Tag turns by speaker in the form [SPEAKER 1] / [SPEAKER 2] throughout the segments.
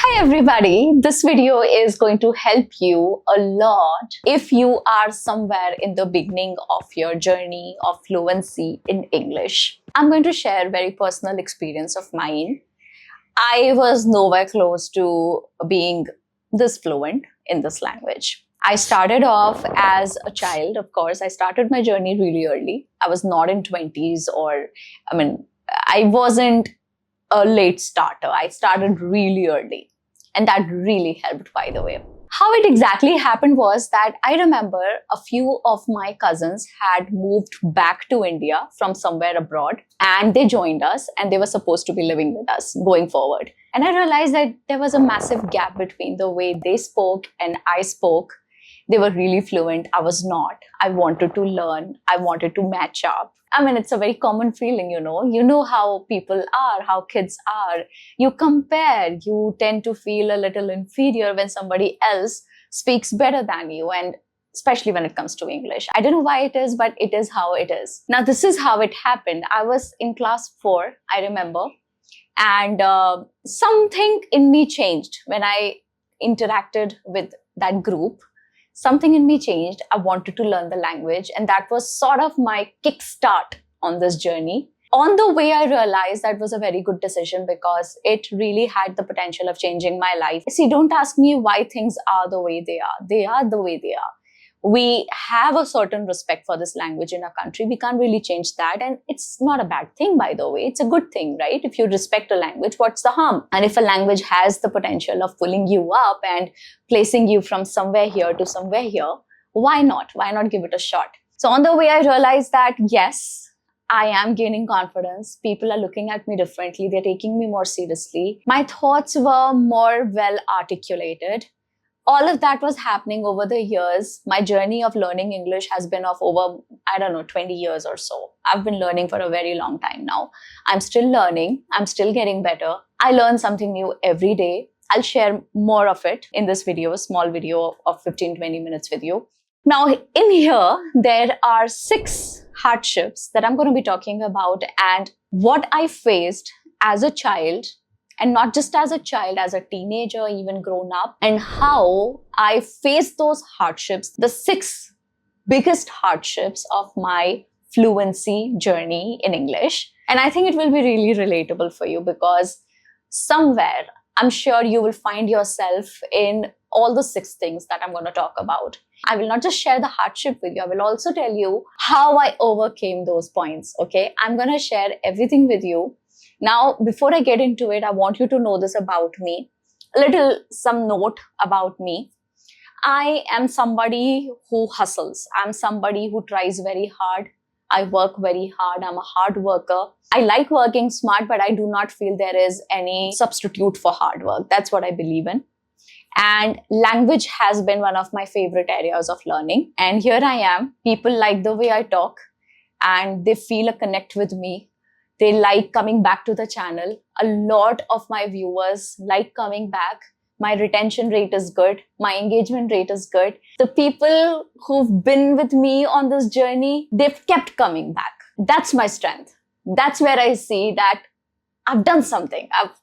[SPEAKER 1] Hi everybody, this video is going to help you a lot if you are somewhere in the beginning of your journey of fluency in English. I'm going to share a very personal experience of mine. I was nowhere close to being this fluent in this language. I started off as a child, of course. I started my journey really early. I was not in 20s I wasn't a late starter. I started really early. And that really helped, by the way. How it exactly happened was that I remember a few of my cousins had moved back to India from somewhere abroad, and they joined us and they were supposed to be living with us going forward. And I realized that there was a massive gap between the way they spoke and I spoke. They were really fluent. I was not. I wanted to learn. I wanted to match up. It's a very common feeling, you know. You know how people are, how kids are. You compare. You tend to feel a little inferior when somebody else speaks better than you, and especially when it comes to English. I don't know why it is, but it is how it is. Now, this is how it happened. I was in class 4, I remember, and something in me changed when I interacted with that group. Something in me changed. I wanted to learn the language, and that was sort of my kickstart on this journey. On the way, I realized that was a very good decision because it really had the potential of changing my life. See, don't ask me why things are the way they are. They are the way they are. We have a certain respect for this language in our country. We can't really change that. And it's not a bad thing, by the way. It's a good thing, right? If you respect a language, what's the harm? And if a language has the potential of pulling you up and placing you from somewhere here to somewhere here, why not? Why not give it a shot? So on the way, I realized that, yes, I am gaining confidence. People are looking at me differently. They're taking me more seriously. My thoughts were more well articulated. All of that was happening over the years. My journey of learning English has been of over, 20 years or so. I've been learning for a very long time now. I'm still learning. I'm still getting better. I learn something new every day. I'll share more of it in this video, a small video of 15-20 minutes with you. Now, in here, there are 6 hardships that I'm going to be talking about and what I faced as a child. And not just as a child, as a teenager, even grown up, and how I faced those hardships, the 6 biggest hardships of my fluency journey in English. And I think it will be really relatable for you because somewhere, I'm sure you will find yourself in all the 6 things that I'm going to talk about. I will not just share the hardship with you, I will also tell you how I overcame those points, okay? I'm going to share everything with you. Now, before I get into it, I want you to know this about me. Some note about me. I am somebody who hustles. I'm somebody who tries very hard. I work very hard. I'm a hard worker. I like working smart, but I do not feel there is any substitute for hard work. That's what I believe in. And language has been one of my favorite areas of learning. And here I am. People like the way I talk and they feel a connect with me. They like coming back to the channel. A lot of my viewers like coming back. My retention rate is good. My engagement rate is good. The people who've been with me on this journey, they've kept coming back. That's my strength. That's where I see that I've done something. I've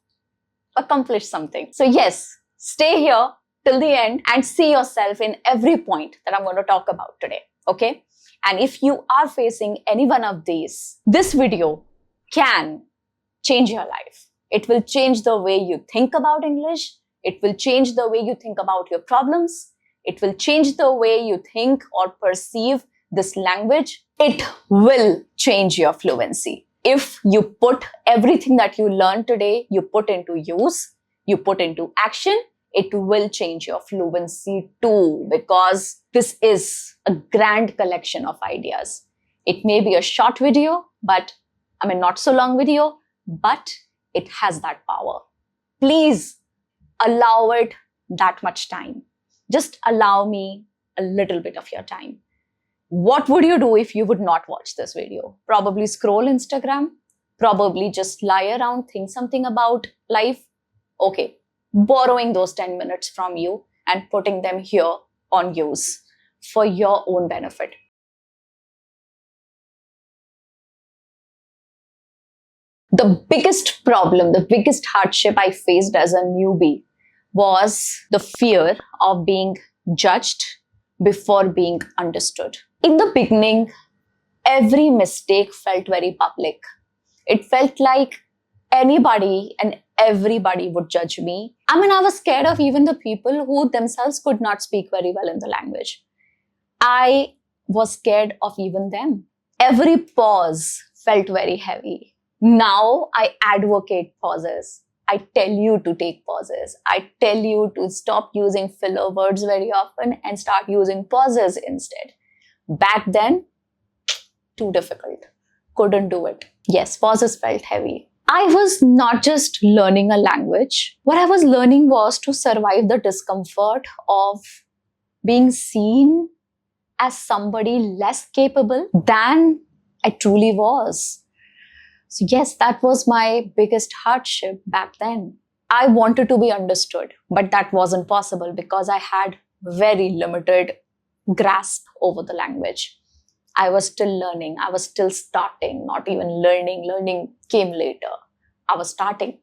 [SPEAKER 1] accomplished something. So yes, stay here till the end and see yourself in every point that I'm going to talk about today. Okay? And if you are facing any one of these, this video can change your life. It will change the way you think about English. It will change the way you think about your problems. It will change the way you think or perceive this language. It will change your fluency. If you put everything that you learned today, you put into use, you put into action, it will change your fluency too, because this is a grand collection of ideas. It may be a short video, but not so long video, but it has that power. Please allow it that much time. Just allow me a little bit of your time. What would you do if you would not watch this video? Probably scroll Instagram, probably just lie around, think something about life. Okay, borrowing those 10 minutes from you and putting them here on use for your own benefit. The biggest problem, the biggest hardship I faced as a newbie was the fear of being judged before being understood. In the beginning, every mistake felt very public. It felt like anybody and everybody would judge me. I mean, I was scared of even the people who themselves could not speak very well in the language. I was scared of even them. Every pause felt very heavy. Now I advocate pauses. I tell you to take pauses. I tell you to stop using filler words very often and start using pauses instead. Back then, too difficult. Couldn't do it. Yes, pauses felt heavy. I was not just learning a language. What I was learning was to survive the discomfort of being seen as somebody less capable than I truly was. So yes, that was my biggest hardship back then. I wanted to be understood, but that wasn't possible because I had very limited grasp over the language. I was still learning. I was still starting, not even learning. Learning came later. I was starting.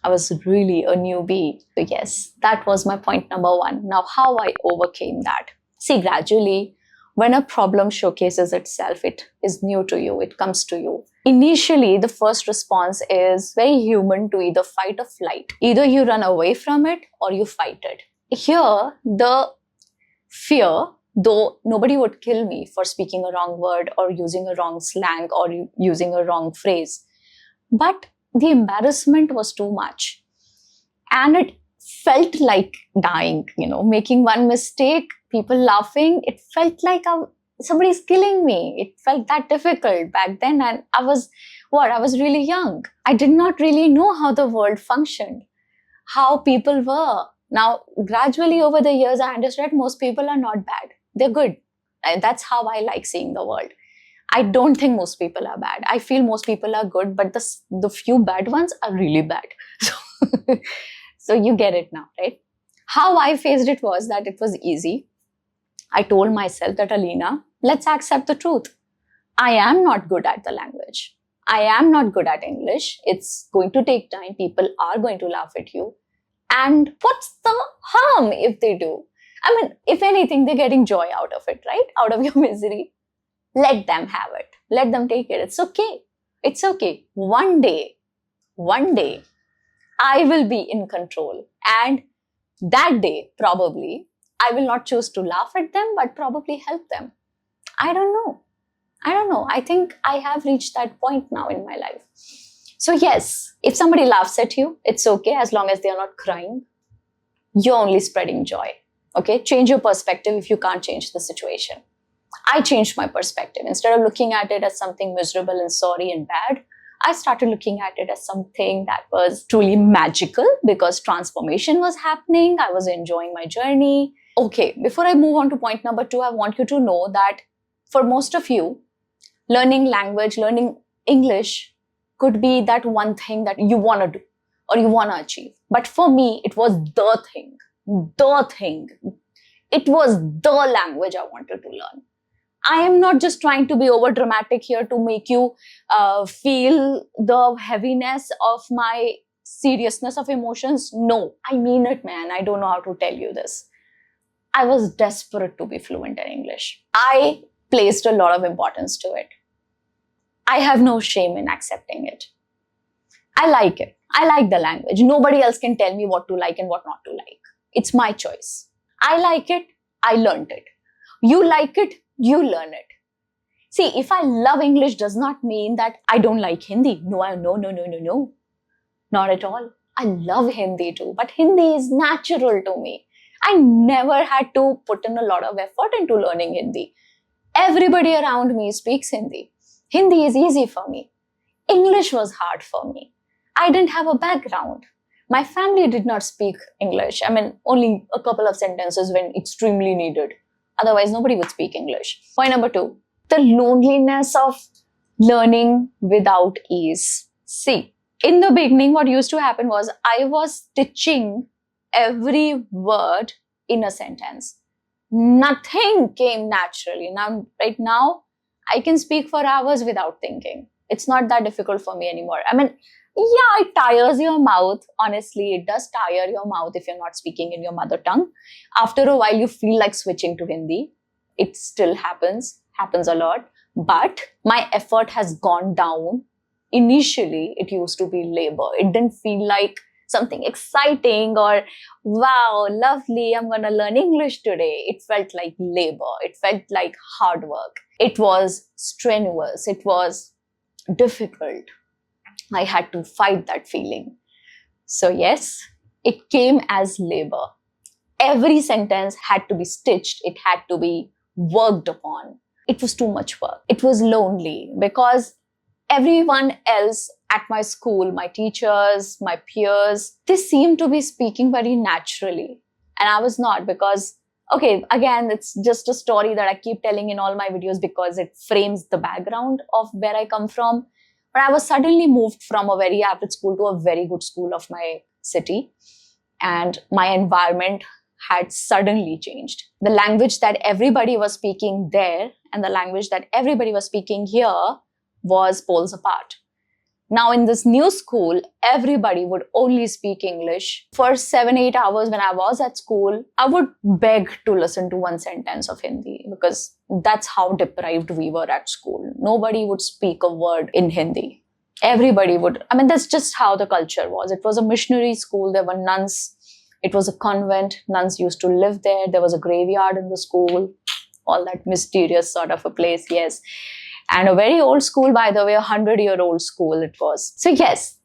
[SPEAKER 1] I was really a newbie. So yes, that was my point number one. Now, how I overcame that. See, gradually, when a problem showcases itself, it is new to you, it comes to you. Initially, the first response is very human to either fight or flight. Either you run away from it or you fight it. Here, the fear, though nobody would kill me for speaking a wrong word or using a wrong slang or using a wrong phrase, but the embarrassment was too much. And it felt like dying, making one mistake, people laughing. It felt like somebody's killing me. It felt that difficult back then. And I was really young. I did not really know how the world functioned, how people were. Now, gradually over the years, I understood most people are not bad. They're good. And that's how I like seeing the world. I don't think most people are bad. I feel most people are good, but the few bad ones are really bad. So you get it now, right? How I faced it was that it was easy. I told myself that, Alina, let's accept the truth. I am not good at the language. I am not good at English. It's going to take time. People are going to laugh at you. And what's the harm if they do? I mean, if anything, they're getting joy out of it, right? Out of your misery. Let them have it. Let them take it. It's okay. It's okay. One day, I will be in control. And that day, probably, I will not choose to laugh at them, but probably help them. I don't know. I think I have reached that point now in my life. So yes, if somebody laughs at you, it's okay as long as they are not crying. You're only spreading joy. Okay? Change your perspective if you can't change the situation. I changed my perspective. Instead of looking at it as something miserable and sorry and bad, I started looking at it as something that was truly magical because transformation was happening. I was enjoying my journey. Okay, before I move on to point number 2, I want you to know that for most of you, learning language, learning English could be that one thing that you want to do or you want to achieve. But for me, it was the thing. It was the language I wanted to learn. I am not just trying to be over dramatic here to make you feel the heaviness of my seriousness of emotions. No, I mean it, man. I don't know how to tell you this. I was desperate to be fluent in English. I placed a lot of importance to it. I have no shame in accepting it. I like it. I like the language. Nobody else can tell me what to like and what not to like. It's my choice. I like it. I learned it. You like it. You learn it. See, if I love English does not mean that I don't like Hindi. No. Not at all. I love Hindi too, but Hindi is natural to me. I never had to put in a lot of effort into learning Hindi. Everybody around me speaks Hindi. Hindi is easy for me. English was hard for me. I didn't have a background. My family did not speak English. I mean, only a couple of sentences when extremely needed. Otherwise, nobody would speak English. Point number 2, the loneliness of learning without ease. See, in the beginning, what used to happen was I was stitching every word in a sentence. Nothing came naturally. Now, right now, I can speak for hours without thinking. It's not that difficult for me anymore. I mean, Yeah, it tires your mouth. Honestly, it does tire your mouth if you're not speaking in your mother tongue. After a while, you feel like switching to Hindi. It still happens a lot. But my effort has gone down. Initially, it used to be labor. It didn't feel like something exciting or wow, lovely, I'm going to learn English today. It felt like labor. It felt like hard work. It was strenuous. It was difficult. I had to fight that feeling. So, yes, it came as labor. Every sentence had to be stitched, it had to be worked upon. It was too much work. It was lonely because everyone else at my school, my teachers, my peers, they seemed to be speaking very naturally. And I was not because, okay, again, it's just a story that I keep telling in all my videos because it frames the background of where I come from. But I was suddenly moved from a very average school to a very good school of my city. And my environment had suddenly changed. The language that everybody was speaking there and the language that everybody was speaking here was poles apart. Now in this new school, everybody would only speak English. For 7-8 hours when I was at school, I would beg to listen to one sentence of Hindi because that's how deprived we were at school. Nobody would speak a word in Hindi. Everybody would, that's just how the culture was. It was a missionary school. There were nuns. It was a convent. Nuns used to live there. There was a graveyard in the school. All that mysterious sort of a place, yes. And a very old school, by the way, 100-year-old school it was. So yes,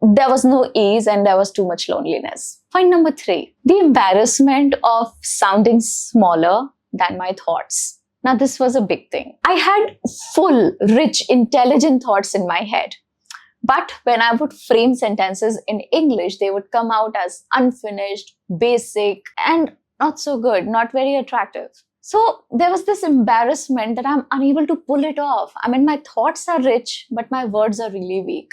[SPEAKER 1] there was no ease and there was too much loneliness. Point number 3, the embarrassment of sounding smaller than my thoughts. Now this was a big thing. I had full, rich, intelligent thoughts in my head. But when I would frame sentences in English, they would come out as unfinished, basic, and not so good, not very attractive. So there was this embarrassment that I'm unable to pull it off. My thoughts are rich, but my words are really weak.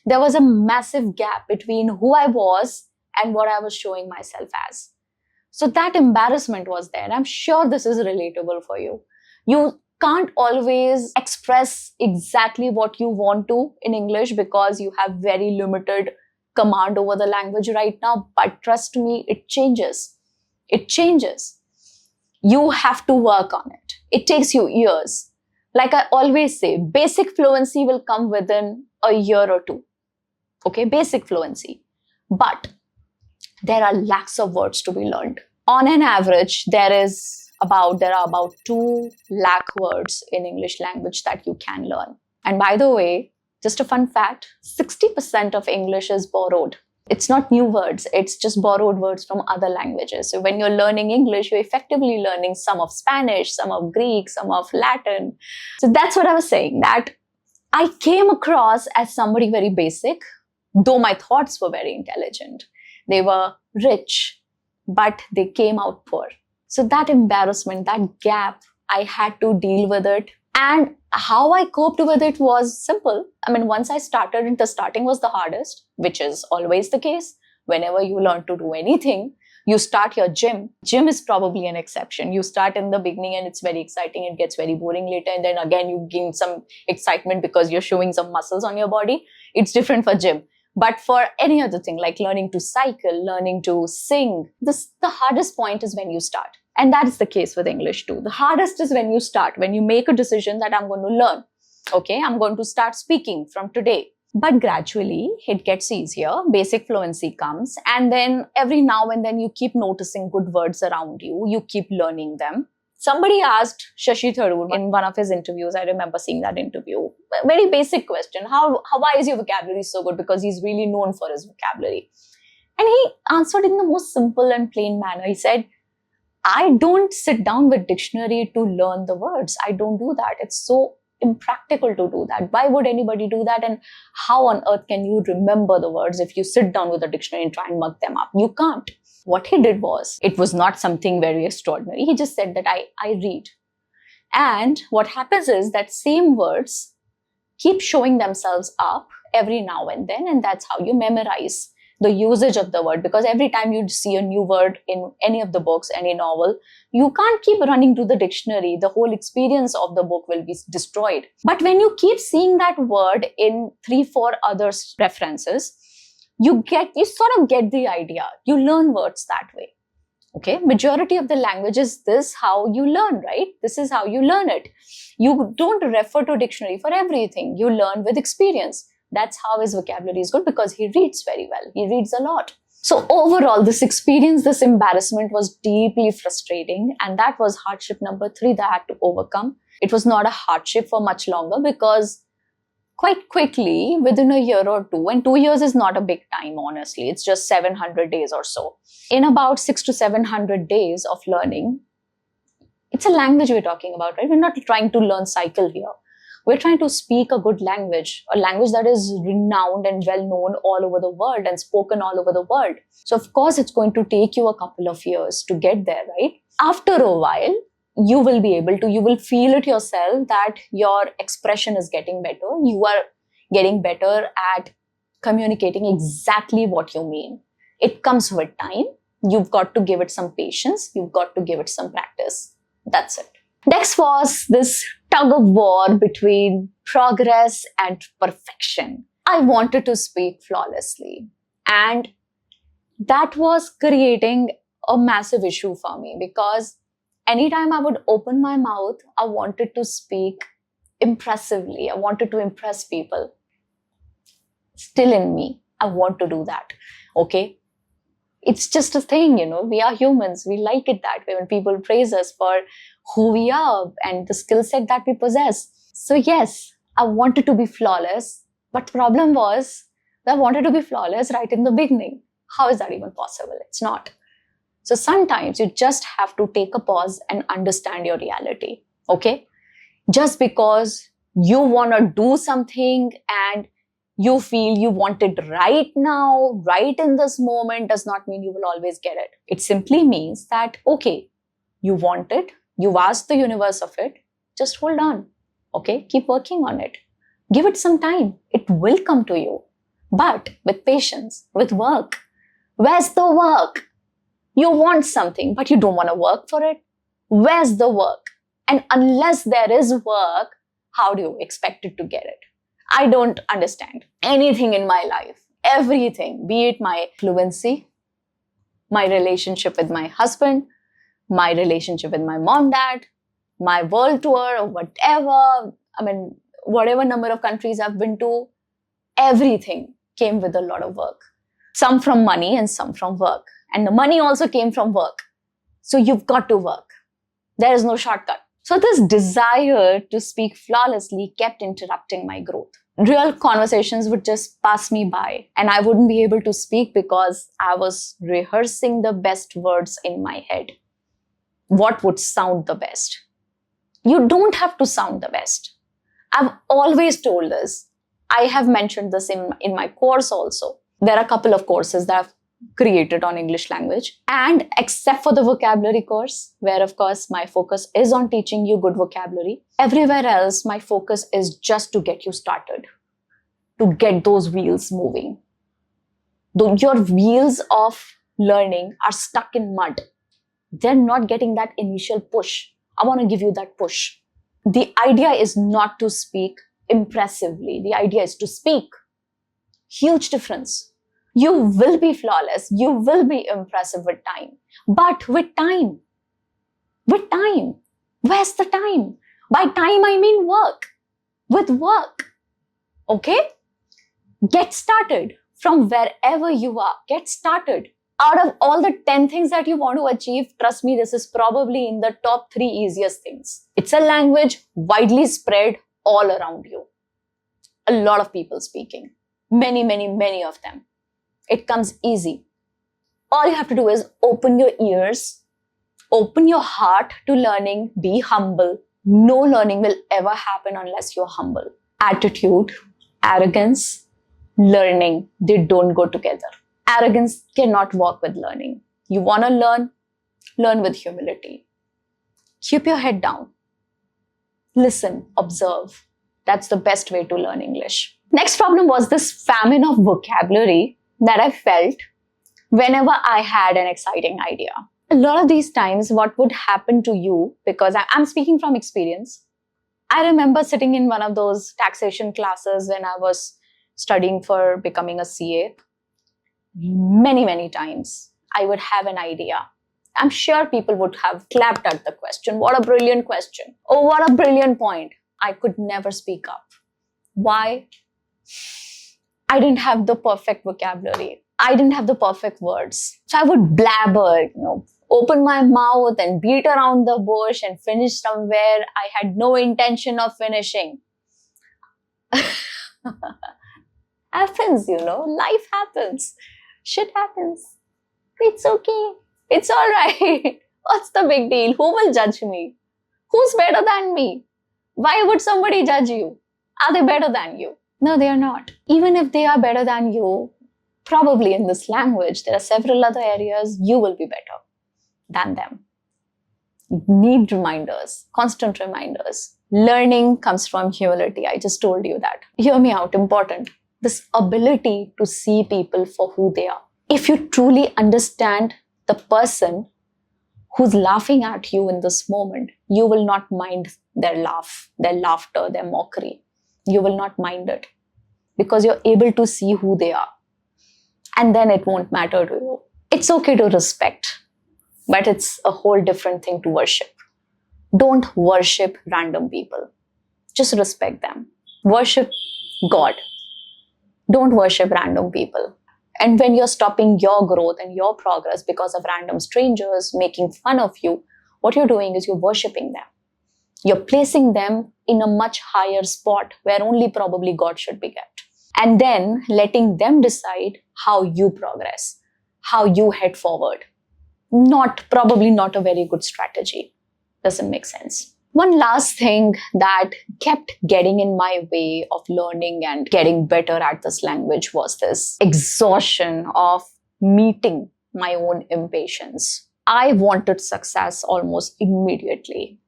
[SPEAKER 1] There was a massive gap between who I was and what I was showing myself as. So that embarrassment was there. And I'm sure this is relatable for you. You can't always express exactly what you want to in English because you have very limited command over the language right now. But trust me, it changes. It changes. You have to work on it. It takes you years. Like I always say, basic fluency will come within a year or two. Okay, basic fluency. But there are lakhs of words to be learned. On an average, there are about 2 lakh words in English language that you can learn. And by the way, just a fun fact, 60% of English is borrowed. It's not new words, it's just borrowed words from other languages. So when you're learning English, you're effectively learning some of Spanish, some of Greek, some of Latin. So that's what I was saying, that I came across as somebody very basic, though my thoughts were very intelligent. They were rich, but they came out poor. So that embarrassment, that gap, I had to deal with it. And how I coped with it was simple. Once I started, the starting was the hardest, which is always the case. Whenever you learn to do anything, you start your gym. Gym is probably an exception. You start in the beginning and it's very exciting. It gets very boring later. And then again, you gain some excitement because you're showing some muscles on your body. It's different for gym. But for any other thing, like learning to cycle, learning to sing, the hardest point is when you start. And that is the case with English too. The hardest is when you start, when you make a decision that I'm going to learn. Okay, I'm going to start speaking from today. But gradually, it gets easier. Basic fluency comes. And then every now and then you keep noticing good words around you. You keep learning them. Somebody asked Shashi Tharoor in one of his interviews, I remember seeing that interview, a very basic question, why is your vocabulary so good? Because he's really known for his vocabulary. And he answered in the most simple and plain manner. He said, I don't sit down with dictionary to learn the words. I don't do that. It's so impractical to do that. Why would anybody do that? And how on earth can you remember the words if you sit down with a dictionary and try and mug them up? You can't. What he did was, it was not something very extraordinary. He just said that I read. And what happens is that same words keep showing themselves up every now and then, and that's how you memorize. the usage of the word, because every time you see a new word in any of the books, any novel, you can't keep running to the dictionary. The whole experience of the book will be destroyed. But when you keep seeing that word in 3-4 other references, you sort of get the idea. You learn words that way. Okay, majority of the language is this how you learn, right? This is how you learn it. You don't refer to dictionary for everything. You learn with experience. That's how his vocabulary is good, because he reads very well. He reads a lot. So overall, this experience, this embarrassment was deeply frustrating. And that was hardship number 3 that I had to overcome. It was not a hardship for much longer, because quite quickly, within a year or two, and 2 years is not a big time, honestly. It's just 700 days or so. In about 600 to 700 days of learning, it's a language we're talking about, right? We're not trying to learn cycle here. We're trying to speak a good language, a language that is renowned and well known all over the world and spoken all over the world. So of course, it's going to take you a couple of years to get there, right? After a while, you will be able to, you will feel it yourself that your expression is getting better. You are getting better at communicating exactly what you mean. It comes with time. You've got to give it some patience. You've got to give it some practice. That's it. Next was this tug of war between progress and perfection. I wanted to speak flawlessly, and that was creating a massive issue for me, because anytime I would open my mouth, I wanted to speak impressively. I wanted to impress people. Still in me, I want to do that. Okay? It's just a thing, we are humans. We like it that way when people praise us for who we are and the skill set that we possess. So yes, I wanted to be flawless, but the problem was that I wanted to be flawless right in the beginning. How is that even possible? It's not. So sometimes you just have to take a pause and understand your reality, okay? Just because you want to do something and you feel you want it right now, right in this moment, does not mean you will always get it. It simply means that, okay, you want it, you've asked the universe of it, just hold on, okay? Keep working on it. Give it some time. It will come to you, but with patience, with work. Where's the work? You want something, but you don't want to work for it. Where's the work? And unless there is work, how do you expect it to get it? I don't understand anything in my life, everything, be it my fluency, my relationship with my husband, my relationship with my mom, dad, my world tour, or whatever. Whatever number of countries I've been to, everything came with a lot of work. Some from money and some from work. And the money also came from work. So you've got to work. There is no shortcut. So this desire to speak flawlessly kept interrupting my growth. Real conversations would just pass me by and I wouldn't be able to speak because I was rehearsing the best words in my head. What would sound the best? You don't have to sound the best. I've always told this. I have mentioned this in my course also. There are a couple of courses that I've created on English language, and except for the vocabulary course, where of course my focus is on teaching you good vocabulary, everywhere else my focus is just to get you started, to get those wheels moving. Your wheels of learning are stuck in mud. They're not getting that initial push. I want to give you that push. The idea is not to speak impressively. The idea is to speak. Huge difference. You will be flawless. You will be impressive with time. But with time. With time. Where's the time? By time, I mean work. With work. Okay? Get started from wherever you are. Get started. Out of all the 10 things that you want to achieve, trust me, this is probably in the top 3 easiest things. It's a language widely spread all around you. A lot of people speaking. Many, many, many of them. It comes easy. All you have to do is open your ears, open your heart to learning, be humble. No learning will ever happen unless you're humble. Attitude, arrogance, learning, they don't go together. Arrogance cannot work with learning. You want to learn, learn with humility. Keep your head down. Listen, observe. That's the best way to learn English. Next problem was this famine of vocabulary that I felt whenever I had an exciting idea. A lot of these times, what would happen to you, because I'm speaking from experience. I remember sitting in one of those taxation classes when I was studying for becoming a CA. Many, many times, I would have an idea. I'm sure people would have clapped at the question. What a brilliant question. Oh, what a brilliant point. I could never speak up. Why? I didn't have the perfect vocabulary. I didn't have the perfect words. So I would blabber, open my mouth and beat around the bush and finish somewhere I had no intention of finishing. Happens, life happens. Shit happens. It's okay. It's all right. What's the big deal? Who will judge me? Who's better than me? Why would somebody judge you? Are they better than you? No, they are not. Even if they are better than you, probably in this language, there are several other areas you will be better than them. You need reminders, constant reminders. Learning comes from humility. I just told you that. Hear me out, important. This ability to see people for who they are. If you truly understand the person who's laughing at you in this moment, you will not mind their laugh, their laughter, their mockery. You will not mind it because you're able to see who they are. And then it won't matter to you. It's okay to respect, but it's a whole different thing to worship. Don't worship random people. Just respect them. Worship God. Don't worship random people. And when you're stopping your growth and your progress because of random strangers making fun of you, what you're doing is you're worshiping them. You're placing them in a much higher spot where only probably God should be kept. And then letting them decide how you progress, how you head forward. Probably not a very good strategy. Doesn't make sense. One last thing that kept getting in my way of learning and getting better at this language was this exhaustion of meeting my own impatience. I wanted success almost immediately.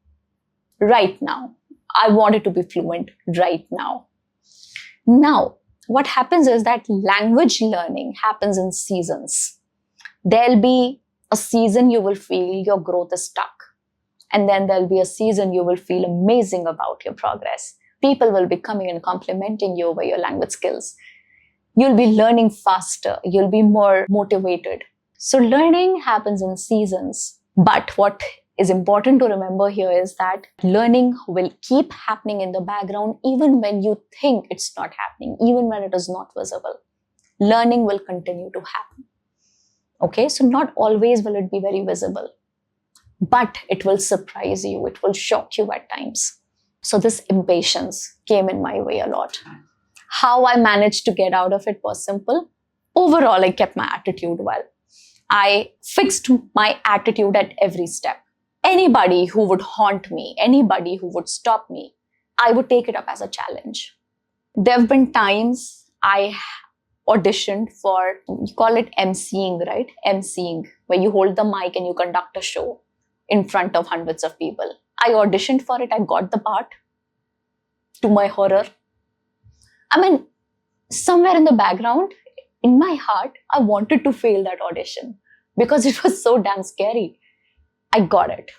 [SPEAKER 1] Right now. I wanted to be fluent right now. Now, what happens is that language learning happens in seasons. There'll be a season you will feel your growth is stuck. And then there'll be a season you will feel amazing about your progress. People will be coming and complimenting you over your language skills. You'll be learning faster. You'll be more motivated. So learning happens in seasons. But what is important to remember here is that learning will keep happening in the background even when you think it's not happening, even when it is not visible. Learning will continue to happen. Okay, so not always will it be very visible, but it will surprise you. It will shock you at times. So this impatience came in my way a lot. How I managed to get out of it was simple. Overall, I kept my attitude well. I fixed my attitude at every step. Anybody who would haunt me, anybody who would stop me, I would take it up as a challenge. There have been times I auditioned for, you call it emceeing, right? Emceeing, where you hold the mic and you conduct a show in front of hundreds of people. I auditioned for it. I got the part. To my horror. I mean, somewhere in the background, in my heart, I wanted to fail that audition because it was so damn scary. I got it.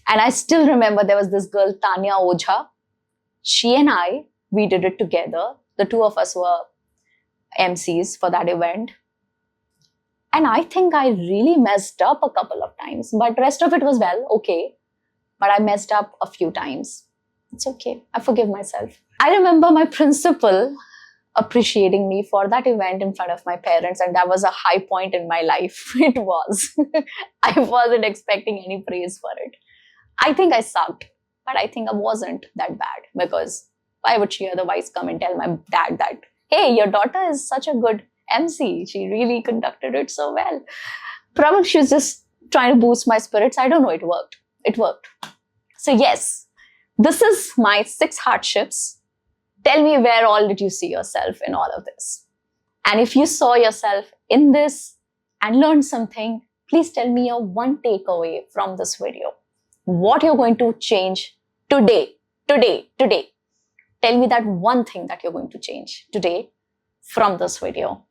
[SPEAKER 1] And I still remember there was this girl, Tanya Ojha. She and I, we did it together. The two of us were MCs for that event. And I think I really messed up a couple of times, but rest of it was okay. But I messed up a few times. It's okay. I forgive myself. I remember my principal appreciating me for that event in front of my parents, and that was a high point in my life. It was. I wasn't expecting any praise for it. I think I sucked, but I think I wasn't that bad, because why would she otherwise come and tell my dad that, hey, your daughter is such a good MC. She really conducted it so well. Probably she was just trying to boost my spirits. I don't know. It worked. It worked. So yes, this is my 6 hardships. Tell me, where all did you see yourself in all of this? And if you saw yourself in this and learned something, please tell me your one takeaway from this video. What you're going to change today. Tell me that one thing that you're going to change today from this video.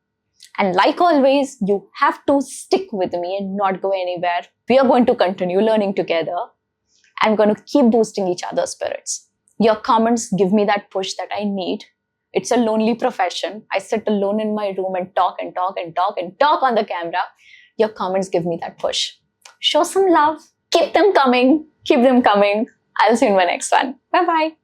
[SPEAKER 1] And like always, you have to stick with me and not go anywhere. We are going to continue learning together. I'm going to keep boosting each other's spirits. Your comments give me that push that I need. It's a lonely profession. I sit alone in my room and talk and talk and talk and talk on the camera. Your comments give me that push. Show some love. Keep them coming. Keep them coming. I'll see you in my next one. Bye-bye.